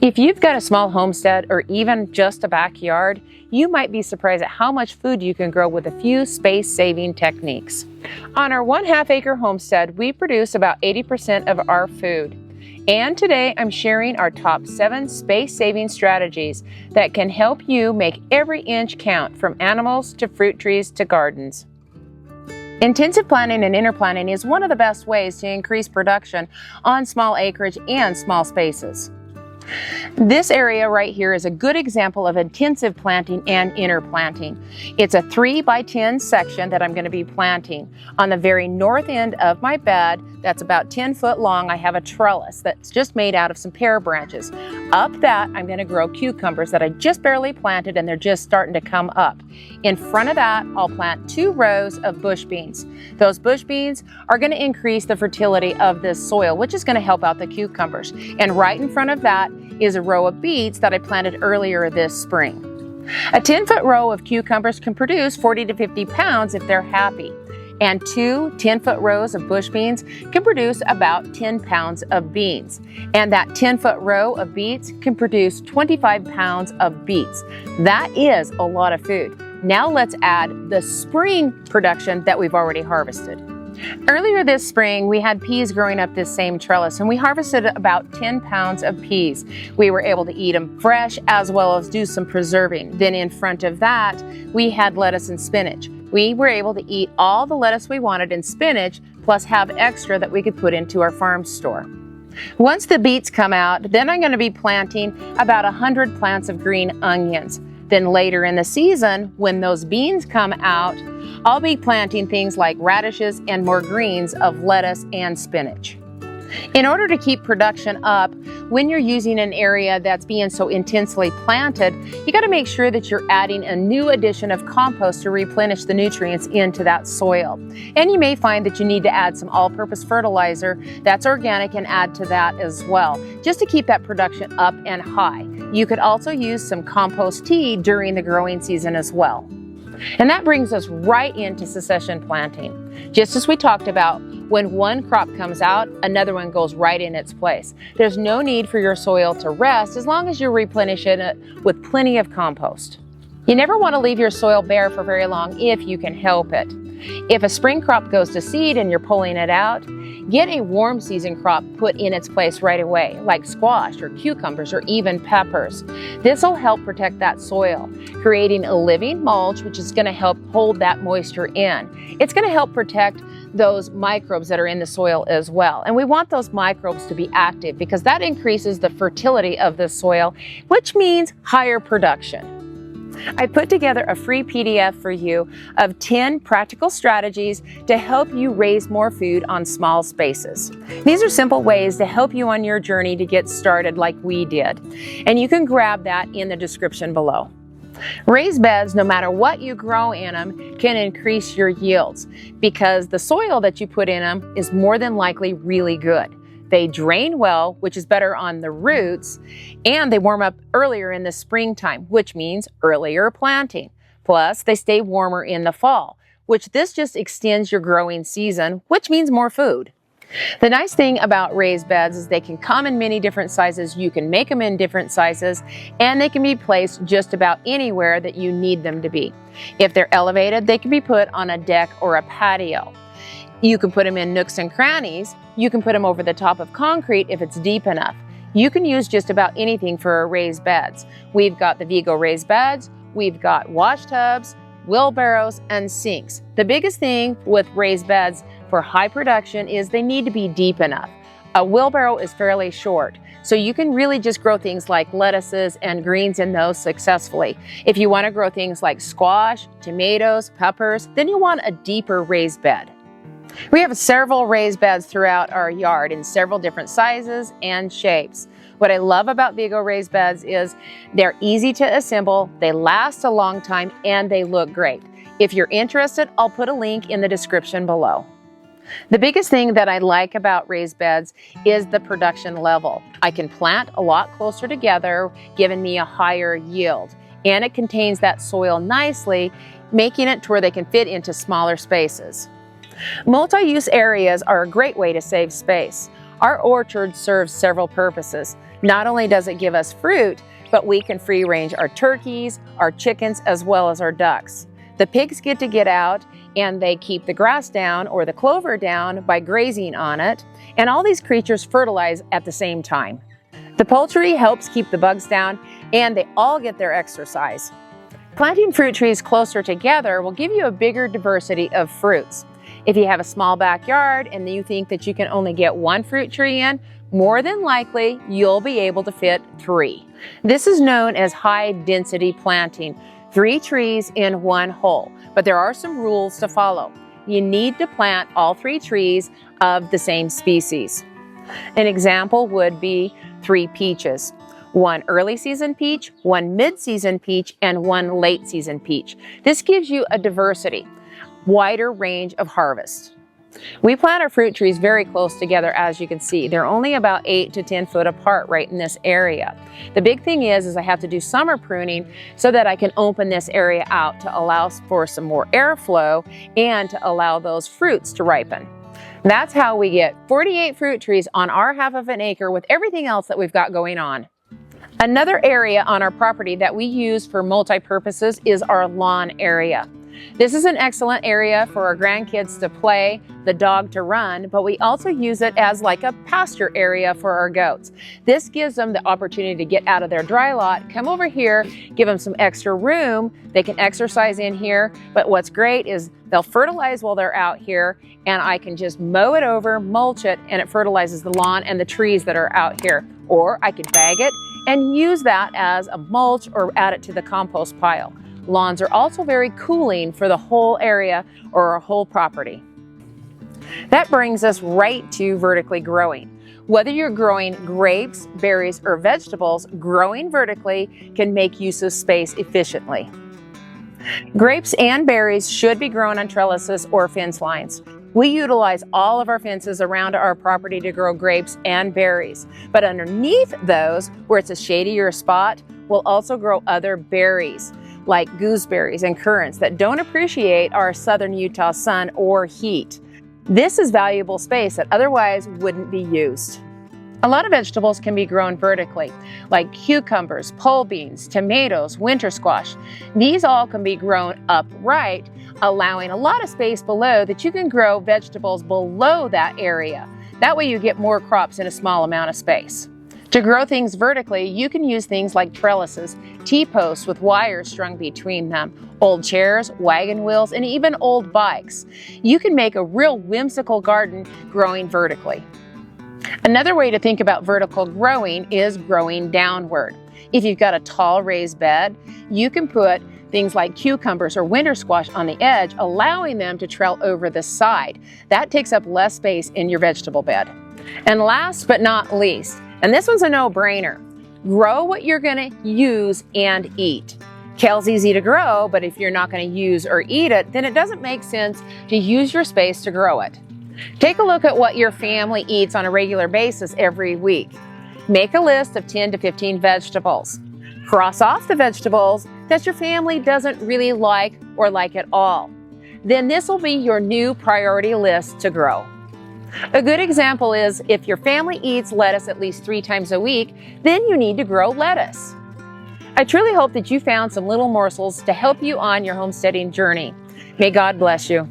If you've got a small homestead or even just a backyard, you might be surprised at how much food you can grow with a few space-saving techniques. On our 1/2 acre homestead, we produce about 80% of our food. And today I'm sharing our top 7 space-saving strategies that can help you make every inch count, from animals to fruit trees to gardens. Intensive planting and interplanting is one of the best ways to increase production on small acreage and small spaces. This area right here is a good example of intensive planting and interplanting. It's a 3 by 10 section that I'm going to be planting. On the very north end of my bed, that's about 10 foot long, I have a trellis that's just made out of some pear branches. Up that, I'm going to grow cucumbers that I just barely planted, and they're just starting to come up. In front of that, I'll plant 2 rows of bush beans. Those bush beans are going to increase the fertility of this soil, which is going to help out the cucumbers. And right in front of that is a row of beets that I planted earlier this spring. A 10-foot row of cucumbers can produce 40 to 50 pounds if they're happy. And 2 10-foot rows of bush beans can produce about 10 pounds of beans. And that 10-foot row of beets can produce 25 pounds of beets. That is a lot of food. Now let's add the spring production that we've already harvested. Earlier this spring, we had peas growing up this same trellis, and we harvested about 10 pounds of peas. We were able to eat them fresh as well as do some preserving. Then in front of that, we had lettuce and spinach. We were able to eat all the lettuce we wanted and spinach, plus have extra that we could put into our farm store. Once the beets come out, then I'm going to be planting about 100 plants of green onions. Then later in the season, when those beans come out, I'll be planting things like radishes and more greens of lettuce and spinach. In order to keep production up, when you're using an area that's being so intensely planted, you got to make sure that you're adding a new addition of compost to replenish the nutrients into that soil. And you may find that you need to add some all-purpose fertilizer that's organic and add to that as well, just to keep that production up and high. You could also use some compost tea during the growing season as well. And that brings us right into succession planting. Just as we talked about, when one crop comes out, another one goes right in its place. There's no need for your soil to rest as long as you're replenishing it with plenty of compost. You never want to leave your soil bare for very long if you can help it. If a spring crop goes to seed and you're pulling it out, get a warm season crop put in its place right away, like squash or cucumbers or even peppers. This will help protect that soil, creating a living mulch, which is going to help hold that moisture in. It's going to help protect those microbes that are in the soil as well. And we want those microbes to be active because that increases the fertility of the soil, which means higher production. I put together a free PDF for you of 10 practical strategies to help you raise more food on small spaces. These are simple ways to help you on your journey to get started like we did. And you can grab that in the description below. Raised beds, no matter what you grow in them, can increase your yields because the soil that you put in them is more than likely really good. They drain well, which is better on the roots, and they warm up earlier in the springtime, which means earlier planting. Plus, they stay warmer in the fall, which this just extends your growing season, which means more food. The nice thing about raised beds is they can come in many different sizes. You can make them in different sizes, and they can be placed just about anywhere that you need them to be. If they're elevated, they can be put on a deck or a patio. You can put them in nooks and crannies. You can put them over the top of concrete if it's deep enough. You can use just about anything for raised beds. We've got the Vigo raised beds, we've got wash tubs, wheelbarrows, and sinks. The biggest thing with raised beds for high production is they need to be deep enough. A wheelbarrow is fairly short, so you can really just grow things like lettuces and greens in those successfully. If you want to grow things like squash, tomatoes, peppers, then you want a deeper raised bed. We have several raised beds throughout our yard in several different sizes and shapes. What I love about Vigo raised beds is they're easy to assemble, they last a long time, and they look great. If you're interested, I'll put a link in the description below. The biggest thing that I like about raised beds is the production level. I can plant a lot closer together, giving me a higher yield. And it contains that soil nicely, making it to where they can fit into smaller spaces. Multi-use areas are a great way to save space. Our orchard serves several purposes. Not only does it give us fruit, but we can free range our turkeys, our chickens, as well as our ducks. The pigs get out and they keep the grass down or the clover down by grazing on it, and all these creatures fertilize at the same time. The poultry helps keep the bugs down, and they all get their exercise. Planting fruit trees closer together will give you a bigger diversity of fruits. If you have a small backyard and you think that you can only get one fruit tree in, more than likely you'll be able to fit 3. This is known as high density planting, 3 trees in one hole. But there are some rules to follow. You need to plant all 3 trees of the same species. An example would be 3 peaches. 1 early season peach, 1 mid-season peach, and 1 late season peach. This gives you a diversity, wider range of harvest. We plant our fruit trees very close together, as you can see. They're only about 8 to 10 foot apart right in this area. The big thing is I have to do summer pruning so that I can open this area out to allow for some more airflow and to allow those fruits to ripen. That's how we get 48 fruit trees on our half of an acre with everything else that we've got going on. Another area on our property that we use for multi-purposes is our lawn area. This is an excellent area for our grandkids to play, the dog to run, but we also use it as like a pasture area for our goats. This gives them the opportunity to get out of their dry lot, come over here, give them some extra room. They can exercise in here, but what's great is they'll fertilize while they're out here, and I can just mow it over, mulch it, and it fertilizes the lawn and the trees that are out here. Or I could bag it and use that as a mulch or add it to the compost pile. Lawns are also very cooling for the whole area or a whole property. That brings us right to vertically growing. Whether you're growing grapes, berries, or vegetables, growing vertically can make use of space efficiently. Grapes and berries should be grown on trellises or fence lines. We utilize all of our fences around our property to grow grapes and berries, but underneath those, where it's a shadier spot, we'll also grow other berries, like gooseberries and currants that don't appreciate our southern Utah sun or heat. This is valuable space that otherwise wouldn't be used. A lot of vegetables can be grown vertically, like cucumbers, pole beans, tomatoes, winter squash. These all can be grown upright, allowing a lot of space below that you can grow vegetables below that area. That way you get more crops in a small amount of space. To grow things vertically, you can use things like trellises, T-posts with wires strung between them, old chairs, wagon wheels, and even old bikes. You can make a real whimsical garden growing vertically. Another way to think about vertical growing is growing downward. If you've got a tall raised bed, you can put things like cucumbers or winter squash on the edge, allowing them to trail over the side. That takes up less space in your vegetable bed. And last but not least, and this one's a no-brainer, grow what you're going to use and eat. Kale's easy to grow, but if you're not going to use or eat it, then it doesn't make sense to use your space to grow it. Take a look at what your family eats on a regular basis every week. Make a list of 10 to 15 vegetables. Cross off the vegetables that your family doesn't really like or like at all. Then this will be your new priority list to grow. A good example is if your family eats lettuce at least 3 times a week, then you need to grow lettuce. I truly hope that you found some little morsels to help you on your homesteading journey. May God bless you.